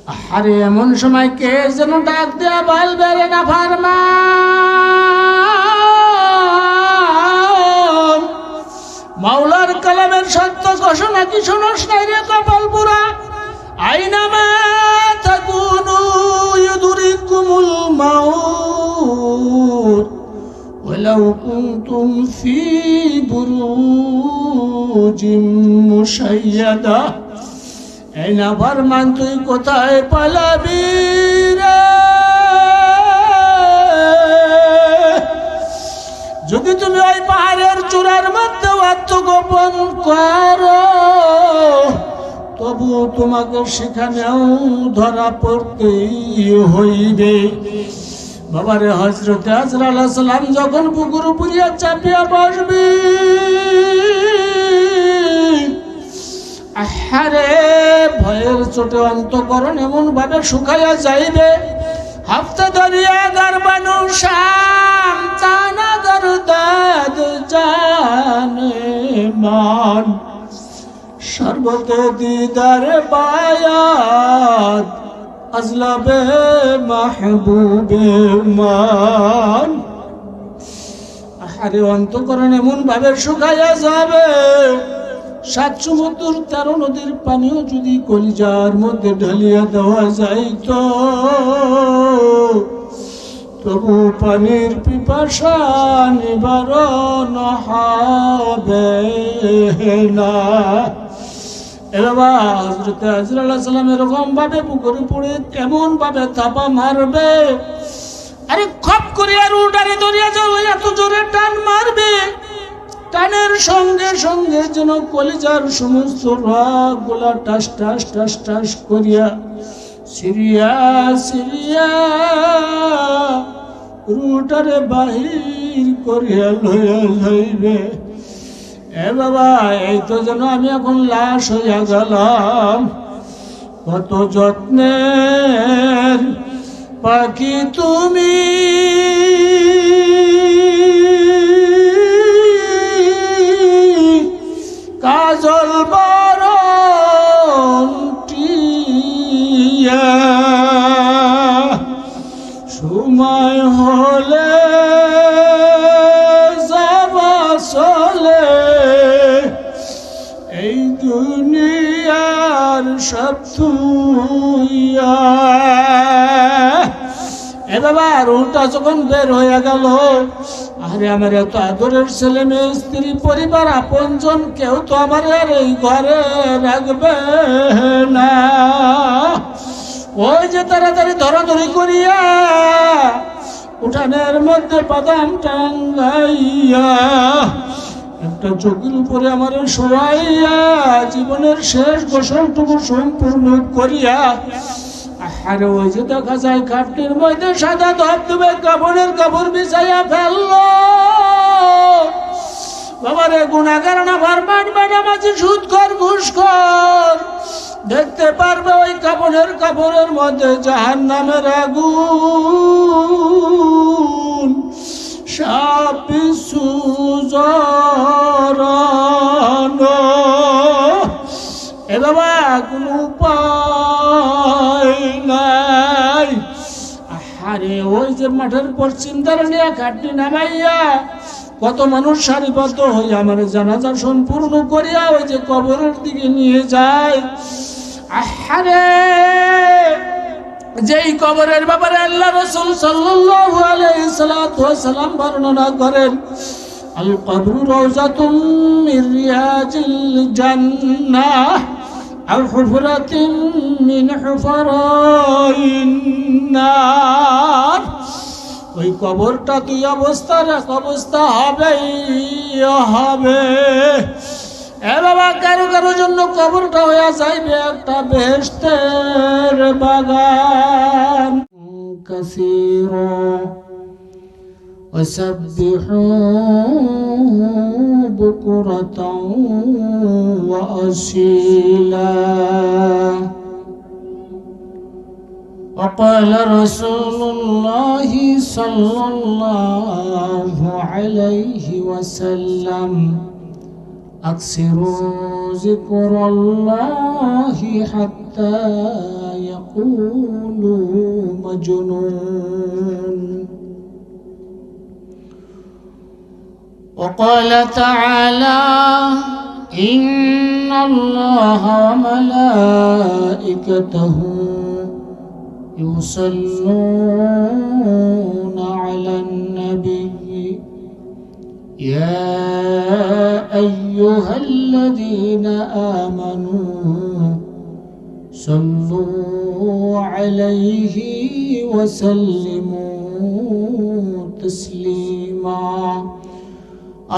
আরে এমন সময় কে যেন ডাক দেয়া বলবে, রে না ফারমান, মাওলার কালামের সত্য ঘোষণা কি শোনস নাই রে কপাল পুরা? আইনামা তাকুনু ইউদরিকুমুল মাউত ওয়ালাউ কুনতুম ফি বুরুজিম মুশাইয়াদা। এই না ফরমান, তুই কোথায় পালাবি রে? যদি তুমি ওই পাহাড়ের চূড়ার মধ্যে আত্মগোপন করো, তবু তোমাকে সেখানেও ধরা পড়তেই হইবে। বাবারে, হযরতে আজরা আলাইহিস সালাম যখন পুকুর পুরিয়া চাপিয়া বসবি, আহারে ভয়ের চোটে অন্তঃকরণ এমন ভাবে শুকাইয়া যাইবে। হাফতা দরিয়া গারবানু শাম তানা গরদাদ জানে মান, সর্বতে দিদারে বায়াত আজলাবে মাহবুবে মান। আহারে অন্তঃকরণ এমন ভাবে শুকাইয়া যাবে, 7 সমুদ্র 13 নদীর পানিও যদি কলিজার মধ্যে ঢালিয়া দেওয়া যাইত, তবু পানির পিপাসা নিবারণ হবে না। এবার হযরত আজরা আলাইহিস সালাম এরকম ভাবে পুকুরে পড়ে কেমন ভাবে থাপা মারবে, আরে খপ করে আর উল্টারে দরিয়া যাবে, এত জোরে টান মারবে, টানের সঙ্গে সঙ্গে যেন কলিজার সমস্ত রগ গুলা টাস টাস টাস টাস করিয়া সিরিয়া সিরিয়া রুটারে বাহির করিয়া লইয়া যাইবে। এ বাবা, এই তো যেন আমি এখন লাশ হইয়া গেলাম। কত যত্নের পাখি তুমি, কাজল বরণ টিয়া, সময় হলে যাবা চলে, এই দুনিয়ার সব তুইয়া। এ বাবা, রুটা যখন বের হয়ে গেল, আরে আমার এত আদরের ছেলে মেয়ে, স্ত্রী, পরিবার, আপনজন কেউ তো আমার আর এই ঘরে রাখবে না। ওই যে তাড়াতাড়ি ধরাধরি করিয়া উঠানের মধ্যে বাদাম টাঙ্গাইয়া একটা চৌকির উপরে আমার শোয়াইয়া জীবনের শেষ গোসলটুকু সম্পূর্ণ করিয়া, আরে ওই যে দেখা যায় খাটটির মধ্যে সাদা ধবধবে কাপড়ের কাপড় বিছাইয়া ফেললো। বাবারে, গুনাহগার না ফারমান বাড়াবাজি সুদখোর ঘুষখোর দেখতে পারবে ওই কাপড়ের মধ্যে জাহান্নামের আগুন, সাপ বিচ্ছু জড়ানো। এ বাবা, কোনো উপায় নাই। আরে ওই যে মাঠের পশ্চিম ধারে নিয়ে খাটনি নামাইয়া কত মানুষ সারিবদ্ধ হয়ে আমার জানাজা সম্পূর্ণ করিয়া ওই যে কবরের দিকে নিয়ে যায়। আহারে, যেই কবরের ব্যাপারে আল্লাহ রাসূল সাল্লাল্লাহু আলাইহি সাল্লাম বর্ণনা করেন, আল কবরু রাওযাতুম মির রিয়াজিল জান্নাহ আও হুফরাতিন মিন হুফারাইন নার। ওই কবরটা দুই অবস্থার এক অবস্থা হবেই হবে। এ বাবা, কারো কারো জন্য কবরটা হয়ে যাইবে একটা বেহেশতের বাগান। কাসীরা ওয়াসাব্বিহু বুকরাতাও ওয়া আসীলা। وقال رسول الله صلى الله عليه وسلم أكثروا ذكر الله حتى يقول مجنون وقال تعالى إن الله وملائكته يصلون على النبي يا أيها الذين آمنوا صلوا عليه وسلموا تسليما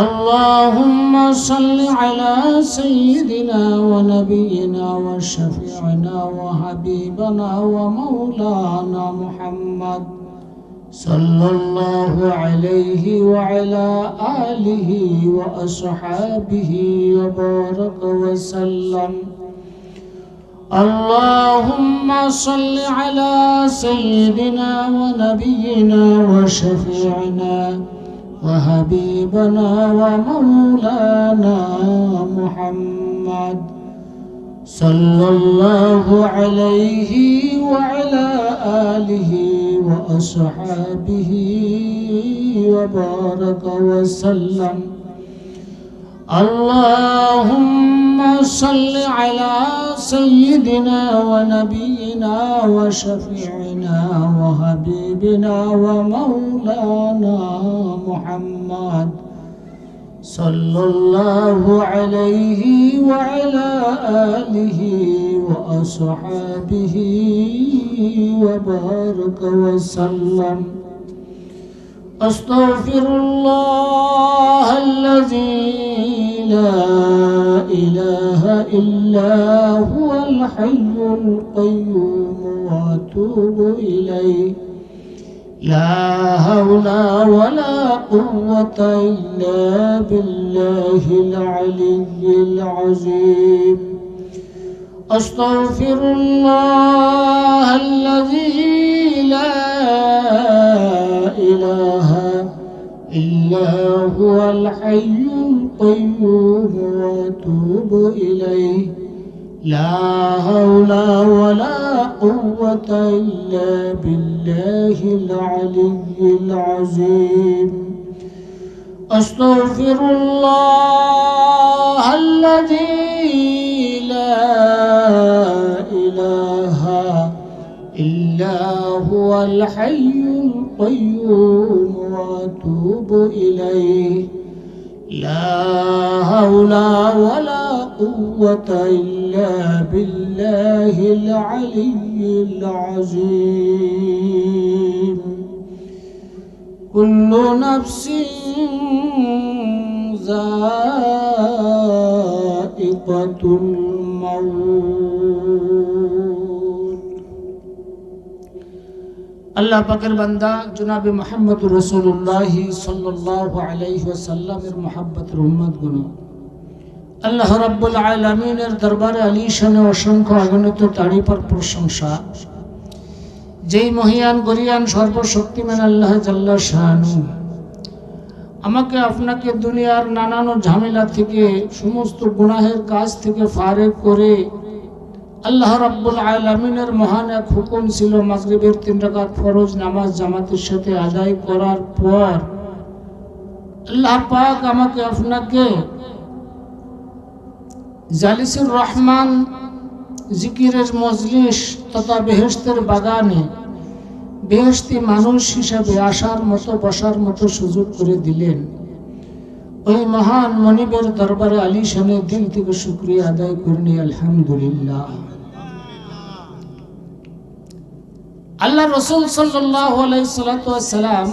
اللهم صل على سيدنا ونبينا وشفيعنا وحبيبنا ومولانا محمد صلى الله عليه وعلى آله وأصحابه وبارك وسلم اللهم صل على سيدنا ونبينا وشفيعنا وحبيبنا ومولانا محمد صلى الله عليه وعلى آله وأصحابه وبارك وسلم اللهم صل على سيدنا ونبينا وشفيعنا وحبيبنا ومولانا محمد صلى الله عليه وعلى آله وأصحابه وبارك وسلم أستغفر الله الذي لا إله إلا هو الحي القيوم وأتوب إليه لا حول ولا قوة إلا بالله العلي العظيم أستغفر الله الذي لا إله إلا هو الحي القيوم وأتوب إليه لا حول ولا قوة إلا بالله العلي العظيم أستغفر الله الذي لا إله إلا هو الحي القيوم وأتوب إليه لا حول ولا قوة إلا بالله العلي العظيم كل نفس ذائقة الموت আল্লাহ পাকের বান্দা জনাব মুহাম্মদুর রাসূলুল্লাহ সাল্লাল্লাহু আলাইহি ওয়াসাল্লামের মুহাব্বতের উম্মতগণ আল্লাহ রাব্বুল আলামিনের দরবারে আলিশানে অসংখ্য অগণিত তারিফ আর প্রশংসা যেই মহিয়ান গরিয়ান সর্বশক্তিমান আল্লাহ জাল্লা শানু আমাকে আপনাকে দুনিয়ার নানান ঝামেলা থেকে সমস্ত গুনাহের কাজ থেকে ফারেক করে আল্লাহ রাব্বুল আলামিনের মহান এক হুকুম ছিল মাগরিবের 3 রাকাত ফরজ নামাজ জামাতের সাথে আদায় করার পর আল্লাহ পাক আমাকে আপনাকে জালিসুর রহমান জিকিরের মজলিস তথা বেহেশতের বাগানে বেহেশতি মানুষ হিসাবে আসার মতো বসার মতো সুযোগ করে দিলেন। ওই মহান মনিবের দরবারে আলিশানে দিল থেকে শুকরিয়া আদায় করিনি আলহামদুলিল্লাহ। আল্লাহ রাসূল সাল্লাল্লাহু আলাইহি ওয়াসাল্লাম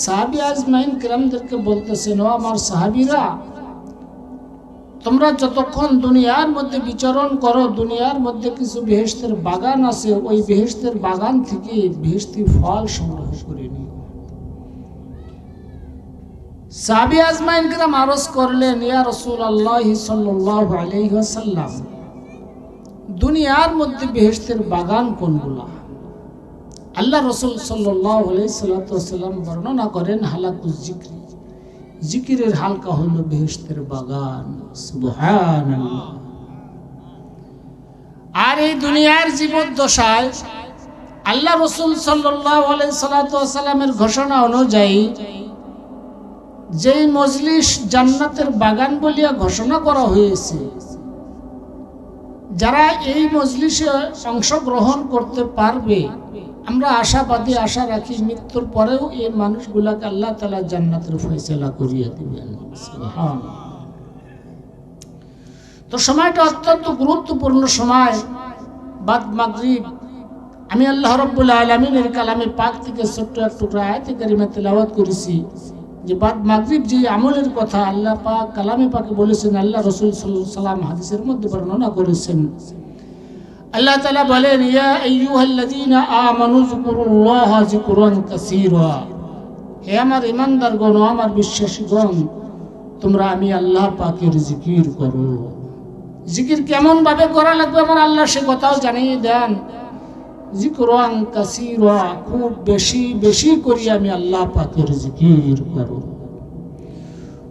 সাহাবী আজমাইন কিরামদেরকে বলতেছেন, ও আমার সাহাবীরা, তোমরা যতক্ষণ দুনিয়ার মধ্যে বিচরণ করো, দুনিয়ার মধ্যে কিছু বেহেশতের বাগান আছে, ওই বেহেশতের বাগান থেকে বেহেশতি ফল সংগ্রহ করে নিও। সাহাবী আজমাইন কিরাম আরজ করলেন, ইয়া রাসূলুল্লাহ সাল্লাল্লাহু আলাইহি ওয়াসাল্লাম, দুনিয়ার মধ্যে বেহেশতের বাগান কোনগুলা? আল্লাহ রাসূল সাল্লাল্লাহু আলাইহি ওয়াসাল্লাম বর্ণনা করেন, হালাকুজ জিকরি, জিকিরের হালকা হলো বেহেশতের বাগান। সুবহানাল্লাহ। আর এই দুনিয়ার জীবদ্দশায় আল্লাহ রাসূল সাল্লাল্লাহু আলাইহি সাল্লামের ঘোষণা অনুযায়ী যেই মজলিস জান্নাতের বাগান বলিয়া ঘোষণা করা হয়েছে, যারা এই মজলিসে অংশগ্রহণ করতে পারবে, আমরা আশাবাদী, আশা রাখি মৃত্যুর পরেও এই মানুষগুলাকে আল্লাহ তাআলা জান্নাতের ফয়সালা করিয়ে দিবেন। সুবহানাল্লাহ। তো সময়টা অত্যন্ত গুরুত্বপূর্ণ সময়, বাদ মাগরিব। আমি আল্লাহ রাব্বুল আলামিনের কালামে পাক থেকে ছোট্ট এক টুকরা আয়াতে কারিমা তেলাওয়াত করেছি যে বাদ মাগরিব যে আমলের কথা আল্লাহ পাক কালামে পাকে বলেছেন, আল্লাহ রাসূল সাল্লাল্লাহু আলাইহি সাল্লাম হাদিসের মধ্যে বর্ণনা করেছেন। আল্লাহ তাআলা বলেন, ইয়া আইয়ুহাল্লাযীনা আমানু যিকুরুল্লাহা যিকরান কাসীরা, হে আমার ঈমানদারগণ, আমার বিশ্বাসীগণ, তোমরা আমি আল্লাহ পাকের জিকির করো। জিকির কেমন ভাবে করা লাগবে আমার আল্লাহ সে কথাও জানিয়ে দেন। যিকরান কাসীরা, খুব বেশি বেশি করি আমি আল্লাহ পাকের জিকির করো।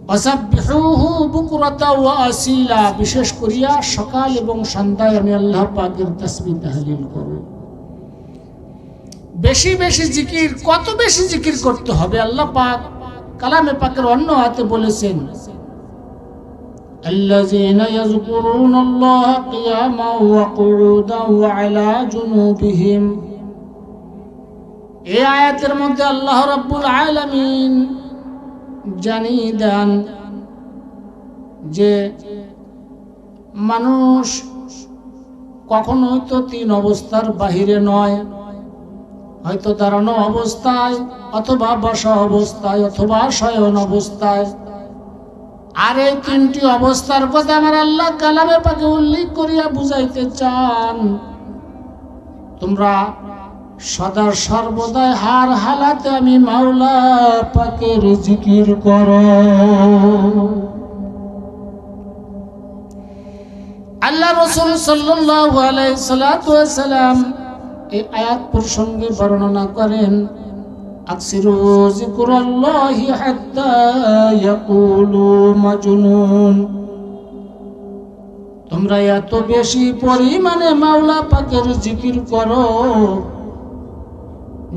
ওয়াসাব্বিহুহু বুকরাতা ওয়া আসিলা, বিশেষ করিয়া সকাল এবং সন্ধ্যায় আমি আল্লাহ পাকের তাসবিহ তাহলিল করো। বেশি বেশি জিকির, কত বেশি জিকির করতে হবে আল্লাহ পাক কালামে পাকের অন্য আয়াতে বলেছেন, আল্লাযীনা ইয়াযকুরুনাল্লাহা কিয়ামান ওয়া কুউদান ওয়া আলা জুনুবিহিম। এই আয়াতের মধ্যে আল্লাহ রাব্বুল আলামিন জানিয়ে দেন যে মানুষ কখনোই তো তিন অবস্থার বাহিরে নয়, হয়তো দাঁড়ানো অবস্থায়, অথবা বসা অবস্থায়, অথবা শয়ন অবস্থায়। আর এই তিনটি অবস্থার কথা আমার আল্লাহ কালামে পাকে উল্লেখ করিয়া বুঝাইতে চান। তোমরা সদা সর্বদাই হার হালাতে আমি মাওলা পাকের জিকির করো। আল্লাহ রাসূল সাল্লাল্লাহু আলাইহি সাল্লাম এই আয়াত প্রসঙ্গে বর্ণনা করেন, আকসিরু যিকরাল্লাহি হাত্তা ইয়াকুলু মাজনুন। তোমরা এত বেশি পরিমাণে মাওলা পাকের জিকির করো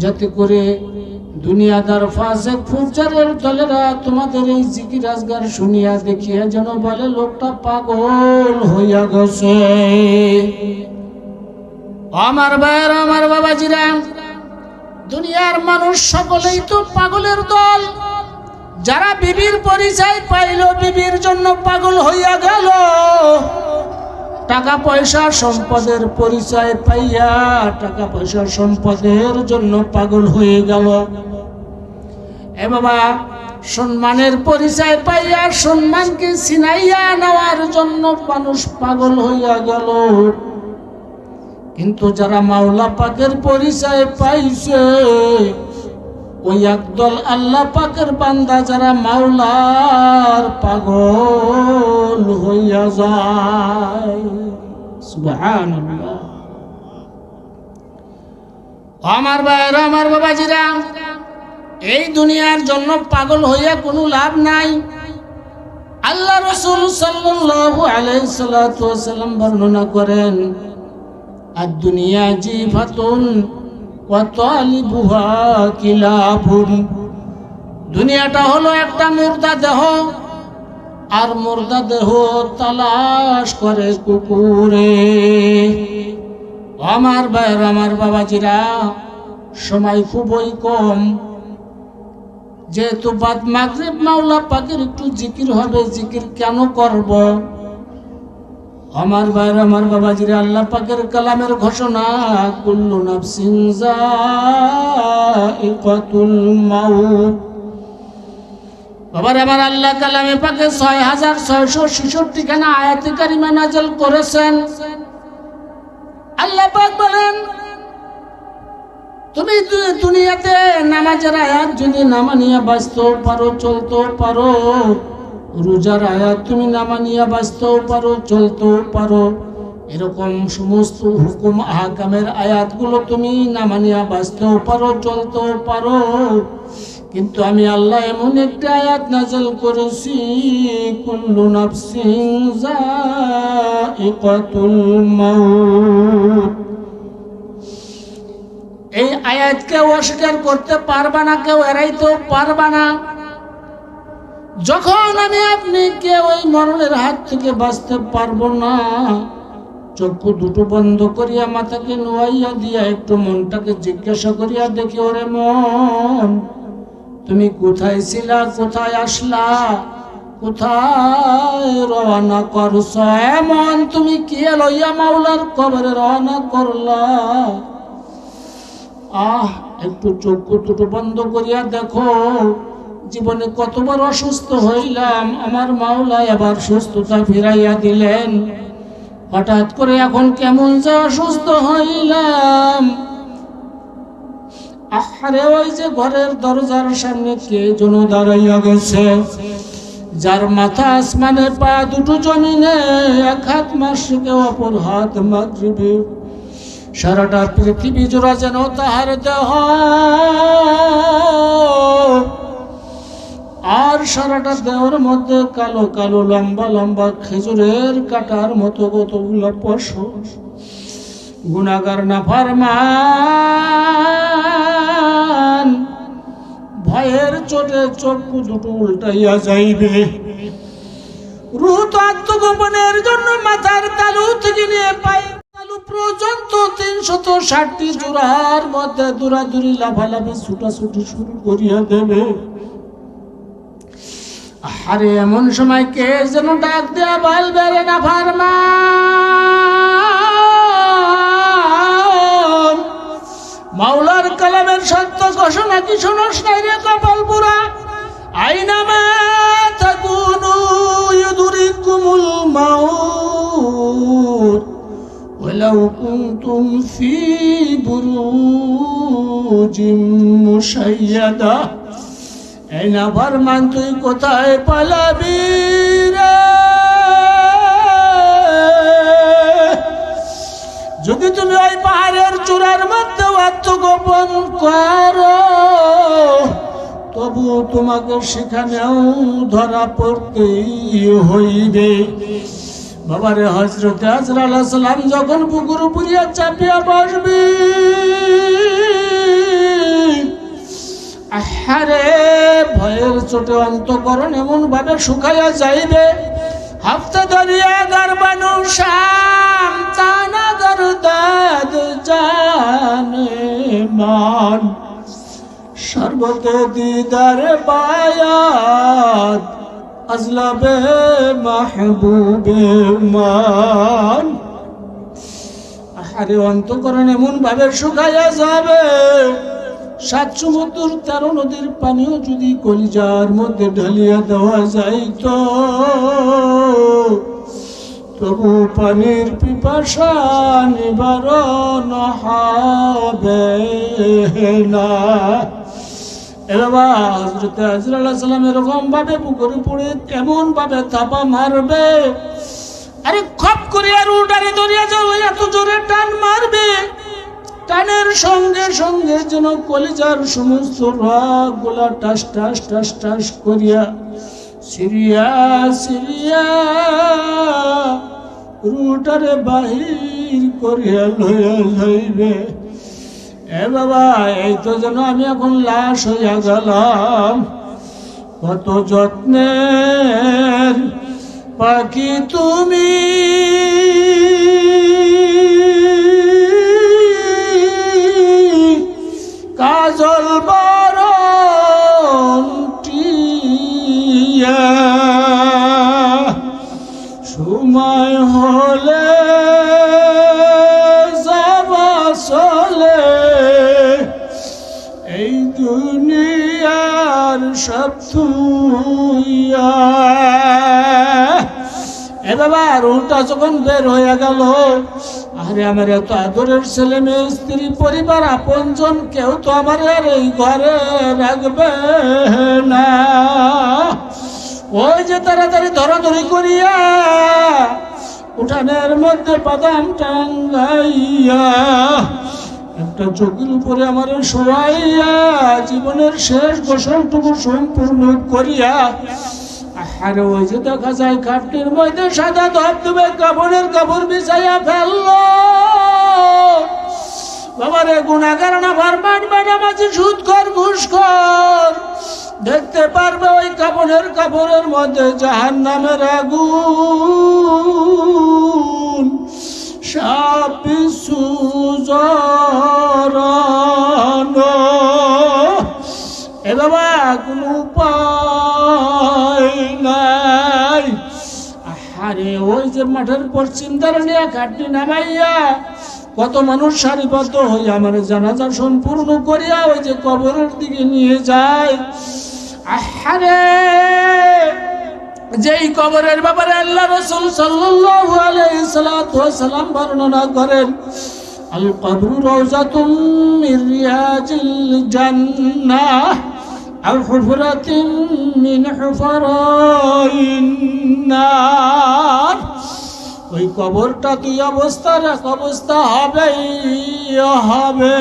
যাতে করে দুনিয়াদার ফাসিক ফুজারের দলেরা তোমাদের এই জিকির আজগার শুনিয়া দেখিয়া যেন বলে লোকটা পাগল হইয়া গেছে। আমার ভাইয়ের, আমার বাবাজিরা, দুনিয়ার মানুষ সকলেই তো পাগলের দল। যারা বিবির পরিচয় পাইল, বিবির জন্য পাগল হইয়া গেল। টাকা পয়সা সম্পদের পরিচয় পাইয়া টাকা পয়সা সম্পদের জন্য পাগল হয়ে গেল। এ বাবা, সম্মানের পরিচয় পাইয়া সম্মানকে ছিনাইয়া নেওয়ার জন্য মানুষ পাগল হইয়া গেল। কিন্তু যারা মাওলা পাকের পরিচয় পাইছে, ওই একদল আল্লাহ পাকের বান্দা যারা মাওলার পাগল হইয়া যায়। সুবহানাল্লাহ। আমার ভাইরা, আমার বাবাজিরা, এই দুনিয়ার জন্য পাগল হইয়া কোনো লাভ নাই। আল্লাহ রাসূল সাল্লাল্লাহু আলাইহি সাল্লাম বর্ণনা করেন, আদ-দুনিয়া জিফাতুন ওয়া তালিবুহা কিলাবুন। দুনিয়াটা হলো একটা মুর্দা দেহ, আর মুর্দা দেহ তালাশ করে কুকুরে। আমার ভাইয়ের, আমার বাবাজিরা, সময় খুবই কম। যেহেতু বাদ মাগরিব মাওলা পাকের একটু জিকির হবে। জিকির কেন করব? আমার ভাইয়ের, আমার বাবাজিরা, আল্লাহ পাকের কালামের ঘোষণা, কুল্লু নাফসিন যায়িকাতুল মাউত। বাবার আমার আল্লাহ কালামে পাকে 6666 খানা আয়াতে কারিমা নাযিল করেছেন। আল্লাহ পাক বলেন, তুমি দুনিয়াতে নামাজের আয়াত যদি নামানিয়া বাঁচতেও পারো, চলতেও পারো, রোজার আয়াত তুমি নামানিয়া বাঁচতেও পারো, চলতেও পারো, এরকম সমস্ত হুকুম আহকামের আয়াতগুলো তুমি নামানিয়া বাঁচতেও পারো, চলতেও পারো। কিন্তু আমি আল্লাহ এমন একটা আয়াত নাযিল করেছি, কুল্লু নাফসিন যায়িকাতুল মাউত। এই আয়াতকে অস্বীকার করতে পারবা না, কেউ এড়াইতেও পারবা না। যখন আমি আপনি কেউ ওই মরণের হাত থেকে বাঁচতে পারবো না, চক্ষু দুটো বন্ধ করিয়া মাথাকে নোয়াইয়া দিয়া একটু মনটাকে জিজ্ঞাসা করিয়া দেখি, ওরে মন, তুমি কোথায় ছিলা, কোথায় আসলা, কোথায় রওনা করছ? এমন তুমি কি লইয়া মাওলার কবরে রওনা করলা? একটু চক্ষু দুটো বন্ধ করিয়া দেখো, জীবনে কতবার অসুস্থ হইলাম, আমার মাওলা এবার সুস্থতা ফিরাইয়া দিলেন। হঠাৎ করে এখন কেমন যে অসুস্থ হইলাম। আহারে, ওই যে ঘরের দরজার সামনে কে যেন দাঁড়াইয়া গেছে, যার মাথা আসমানে, পা দুটো জমিনে, এক হাত মাশরিকে অপর হাত মাগরিবে, সারাটা পৃথিবী জোড়া যেন তাহার দেহ, আর সারাটা দেহের মধ্যে কালো কালো লম্বা লম্বা খেজুরের কাটার মতো কতগুলো পশম। গুনাহগার নাফরমান ভয়ের চোটে চক্ষু দুটো উল্টাইয়া যাইবে। রূহ তো আত্মগোপনের জন্য মাথার তালু থেকে নিয়ে পায় তালু পর্যন্ত 360টি জোড়ার মধ্যে দৌড়াদৌড়ি লাফালাফি ছুটাছুটি শুরু করিয়া দেবে। আরে এমন সময় কে যেন ডাক দেয়া বলবে, রে নাফরমান, মাওলার কালামের সত্য ঘোষণা কি শোনস নাই রে কপাল পুরা? আইনামা তাকুনু ইউদরিকুমুল মাউত ওয়ালাউ কুনতুম ফি বুরুজিম মুশাইয়াদা। এই নাফরমান, তুই কোথায় পালাবি রে? যদি তুমি ওই পাহাড়ের চূড়ার মধ্যে আত্মগোপন করো, তবু তোমাকে সেখানেও ধরা পড়তেই হইবে। বাবারে, হযরতে আজরাইল আলাইহিস সালাম যখন বুকুর উপরিয়া চাপিয়া বসবে, আহারে ভয়ের চোটে অন্তঃকরণ এমন ভাবে শুকাইয়া যাইবে। হাফতা দরিয়া গারবানু শাম তানা গরদাদ জানে মান, সর্বতে দিদারে বায়াত আজলাবে মাহবুবে মান। আহারে অন্তঃকরণ এমন ভাবে শুকাইয়া যাবে, 7 সমুদ্র 13 নদীর পানিও যদি কলিজার মধ্যে ঢালিয়া দেওয়া যাইত, তবু পানির পিপাসা নিবারণ হবে না। এবার হযরত আজরাইল আলাইহিস সালাম এরকম ভাবে পুকুরে পড়ে কেমন ভাবে থাপা মারবে, আরে খপ করে আর উল্টারে দরিয়া যাবে, এত জোরে টান মারবে, টানের সঙ্গে সঙ্গে যেন কলিজার সমস্ত রগ গুলা টাস টাস টাস টাস করিয়া সিরিয়া সিরিয়া রুটারে বাহির করিয়া লইয়া যাইবে। এ বাবা, এই তো যেন আমি এখন লাশ হইয়া গেলাম। কত যত্নের পাখি তুমি, কাজল বরণ টিয়া, সময় হলে যাবা চলে, এই দুনিয়ার সব থুইয়া। এ বাবা, রুটা যখন বের হয়ে গেল, আরে আমার এত আদরের ছেলে মেয়ে, স্ত্রী, পরিবার, আপনজন, কেউ তো আমার আর এই ঘরে রাখবে না। ওই যে তাড়াতাড়ি ধরাধরি করিয়া উঠানের মধ্যে বাদাম টাঙ্গাইয়া একটা চোখের উপরে আমার শোয়াইয়া জীবনের শেষ গোসলটুকু সম্পূর্ণ করিয়া, আরে ওই যে দেখা যায় খাটটির মধ্যে সাদা ধবধবে কাপড়ের কাপড় বিছাইয়া ফেললো। বাবারে গুনাহগার না ফরমান বেনামাজি সুদখোর ঘুষখোর দেখতে পারবে ওই কাপড়ের মধ্যে জাহান্নামের আগুন সব পিছু জড়ানো। এ বাবা কোনো উপায় নাই। আরে ওই যে মাঠের পশ্চিম ধারে নিয়ে খাটনি নামাইয়া কত মানুষ সারিবদ্ধ হয়ে আমার জানাজা সম্পূর্ণ করিয়া ওই যে কবরের দিকে নিয়ে যায়। আহারে যেই কবরের ব্যাপারে আল্লাহ রাসূল সাল্লাল্লাহু আলাইহি সাল্লাম বর্ণনা করেন, আল কবরু রাওযাতুম মির রিয়াজিল জান্নাহ আও হুফরাতিন মিন হুফরাইন নার। ওই কবরটা দুই অবস্থার এক অবস্থা হবেই হবে।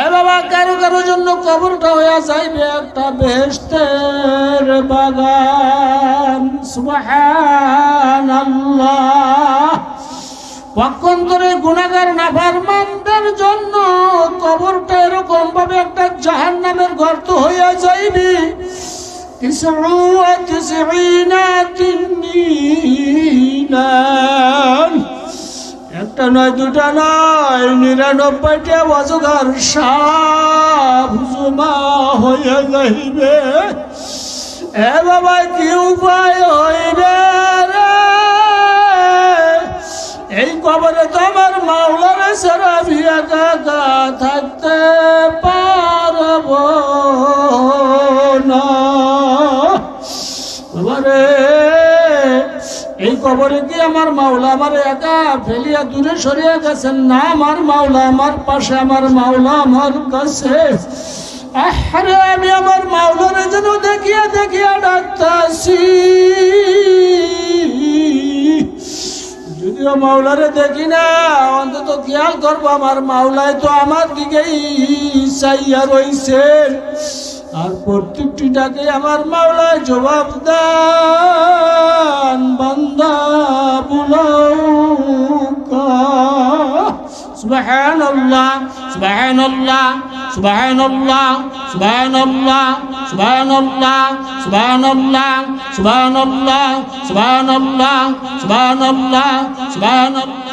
এ বাবা কারো কারো জন্য কবরটা হয়ে যাইবে একটা বেহেশতের বাগান। সুবহানাল্লাহ। পক্ষান্তরে গুনাহগার নাফরমানদের জন্য কবরটা এরকম ভাবে একটা জাহান্নামের গর্ত হয়ে যাইবে। 99 একটা নয় দুটা নয় 99টা অজগর সাপ জমা হয়ে যাইবে। এ বাবা কি উপায় হইবে রে? এই কবরে তো আমার মাওলার ছাড়া ভিয়া কাকা থাকতে পারব না। বাবারে এই কবরে কি আমার মাওলা আমার একা ফেলিয়া দূরে সরিয়ে গেছেন? না, আমার মাওলা আমার পাশে, আমার মাওলা আমার কাছে। আরে আমি আমার মাওলারে যেন দেখিয়া দেখিয়া ডাকতাছি। যদিও মাওলারে দেখি না, অন্তত খেয়াল করবো আমার মাওলায় তো আমার দিকেই চাইয়া রইছেন। আর প্রত্যেকটি ডাকে আমার মাওলায় জবাব দেন, বান্দা বুলাউকা। সুবহানাল্লাহ সুবহানাল্লাহ সুবহানাল্লাহ সুবহানাল্লাহ সুবহানাল্লাহ সুবহানাল্লাহ সুবহানাল্লাহ সুবহানাল্লাহ সুবহানাল্লাহ সুবহানাল্লাহ।